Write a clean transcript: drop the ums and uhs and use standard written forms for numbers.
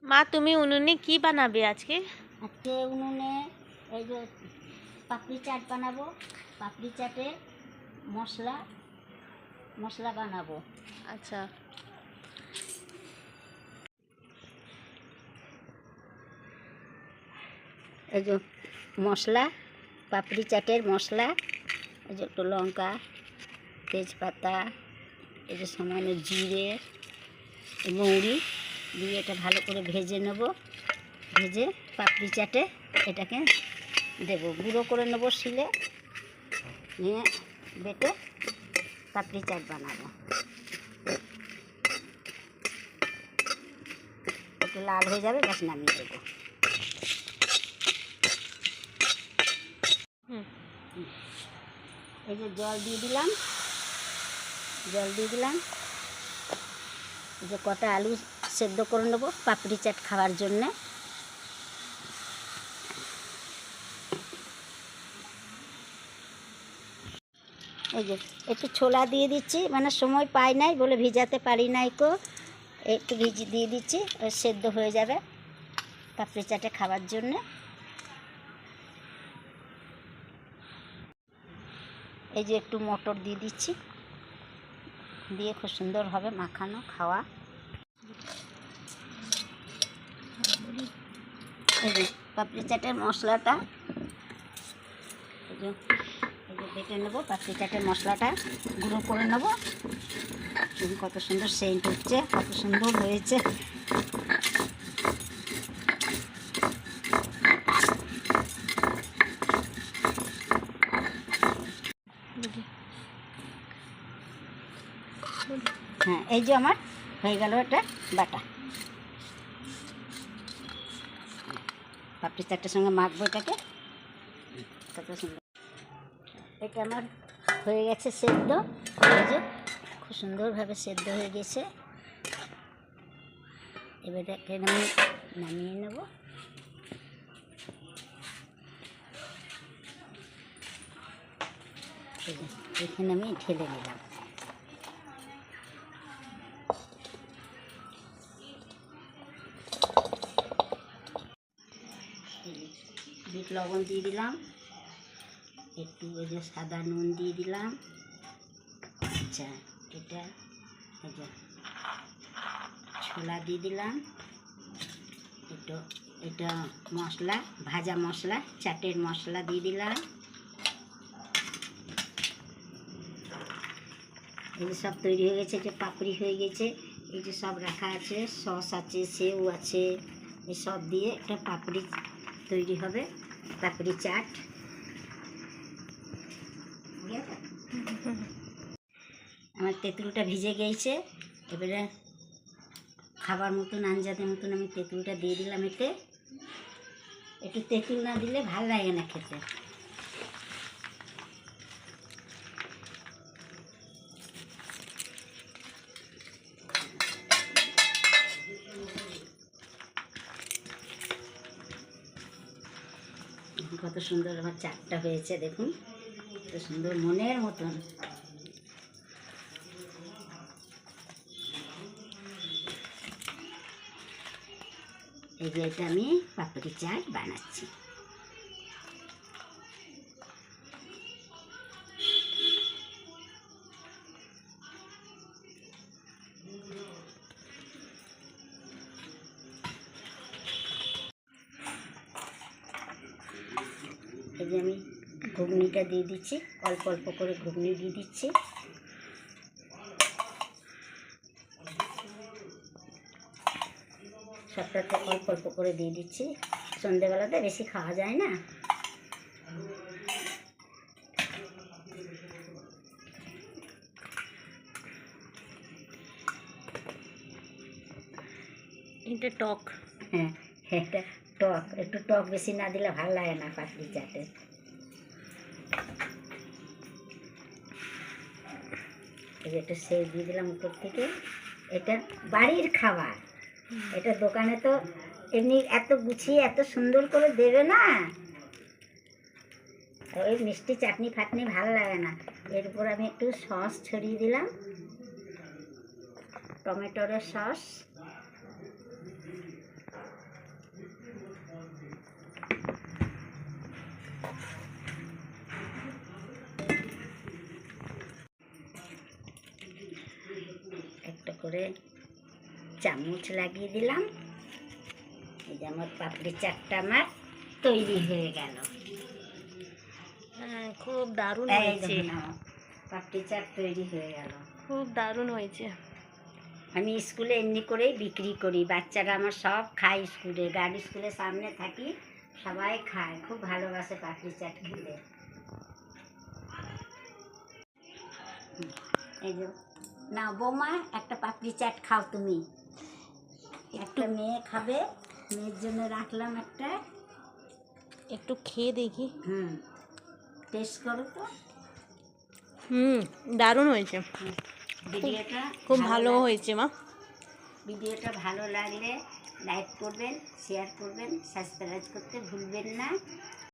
মা তুমি উনুনে কি বানাবে আজকে? আজকে উনুনে এই যে পাপড়ি চাট বানাবো। পাপড়ি চাটে মশলা মশলা বানাবো। আচ্ছা, এই যে মশলা, পাপড়ি চাটের মশলা, এই যে একটু লঙ্কা, তেজপাতা, এই যে সামান্য জিরে, মৌরি দিয়ে এটা ভালো করে ভেজে নেব। ভেজে পাপড়ি চাটে এটাকে দেবো, গুঁড়ো করে নেবো শিলে, নিয়ে বেটে পাপড়ি চাট বানাবো। একটু লাল হয়ে যাবে, ব্যাস নামিয়ে দেবো। এই যে জল দিয়ে দিলাম, এই যে কটা আলু সেদ্ধ করে নেবো পাপড়ি চাট খাওয়ার জন্যে। এই যে একটু ছোলা দিয়ে দিচ্ছি, মানে সময় পাই নাই বলে ভিজাতে পারি নাই কো, একটু ভিজি দিয়ে দিচ্ছি, সেদ্ধ হয়ে যাবে পাপড়ি চাটে খাওয়ার জন্যে। এই যে একটু মটর দিয়ে দিচ্ছি, দিয়ে খুব সুন্দর হবে মাখানো খাওয়া। এই যে পাপড়ি চাটের মশলাটা এই যে বেটে নেবো, পাপড়ি চাটের মশলাটা গুঁড়ো করে নেবো। কত সুন্দর সেন্ট হচ্ছে, কত সুন্দর হয়েছে। হ্যাঁ, এই যে আমার হয়ে গেল এটা বাটা। পাপড়ি চাটের সঙ্গে মাখবো এটাকে, কত সুন্দর। এটা আমার হয়ে গেছে সেদ্ধ, এই যে খুব সুন্দরভাবে সেদ্ধ হয়ে গেছে। এবার এটাকে আমি নামিয়ে নেব। এখানে আমি ঢেলে নিলাম। বিট লবণ দিয়ে দিলাম, একটু এই যে সাদা নুন দিয়ে দিলাম। আচ্ছা, এটা এই যে ছোলা দিয়ে দিলাম, একটু এটা মশলা, ভাজা মশলা, চাটের মশলা দিয়ে দিলাম। এই যে সব তৈরি হয়ে গেছে, যে পাপড়ি হয়ে গেছে, এই যে সব রাখা আছে, সস আছে, সেউ আছে, এই সব দিয়ে একটা পাপড়ি তৈরি হবে, পাপড়ি চাট। আমার তেঁতুলটা ভিজে গিয়েছে, এবারে খাবার মতন আঞ্জাদের মতন আমি তেঁতুলটা দিয়ে দিলাম। এতে একটু তেঁতুল না দিলে ভাল লাগে না খেতে। কত সুন্দর আমার চাটটা হয়েছে, দেখুন কত সুন্দর, মনের মতন। এই যে এটা আমি পাপড়ি চাট বানাচ্ছি। এই যে আমি ঘুগনিটা দিয়ে দিচ্ছি, অল্প অল্প করে ঘুগনি দিয়ে দিচ্ছি। সবটাতে অল্প অল্প করে দিয়ে দিচ্ছি, সন্ধ্যেবেলাতে বেশি খাওয়া যায় না। এটা টক। হ্যাঁ, এটা টক, একটু টক বেশি না দিলে ভালো লাগে না পাপড়ি চাটে। এই যে একটু সেউ দিয়ে দিলাম উপর থেকে। এটা বাড়ির খাবার, এটা দোকানে তো এমনি এত গুছিয়ে এত সুন্দর করে দেবে না, ওই মিষ্টি চাটনি ফাটনি ভালো লাগে না। এর উপর আমি একটু সস ছড়িয়ে দিলাম, টমেটোর সস। করে চামচ লাগিয়ে দিলাম। এই যে আমার পাপড়ি চাটটা আমার তৈরি হয়ে গেল। হ্যাঁ, খুব দারুণ এই হয়েছে। দেখুন আমার পাপড়ি চাট তৈরি হয়ে গেল। খুব দারুণ হয়েছে। আমি স্কুলে এমনি করেই বিক্রি করি, বাচ্চারা আমার সব খায় স্কুলে, গার্ড স্কুলের সামনে থাকি, সবাই খায়, খুব ভালোবাসে পাপড়ি চাট খেতে। এই যে না বৌমা, একটা পাপড়ি চাট খাও তুমি। একটা মেয়ে খাবে, মেয়ের জন্য রাখলাম একটা। একটু খেয়ে দেখি। টেস্ট করো তো। দারুণ হয়েছে। ভিডিওটা খুব ভালো হয়েছে মা। ভিডিওটা ভালো লাগলে লাইক করবেন, শেয়ার করবেন, সাবস্ক্রাইব করতে ভুলবেন না।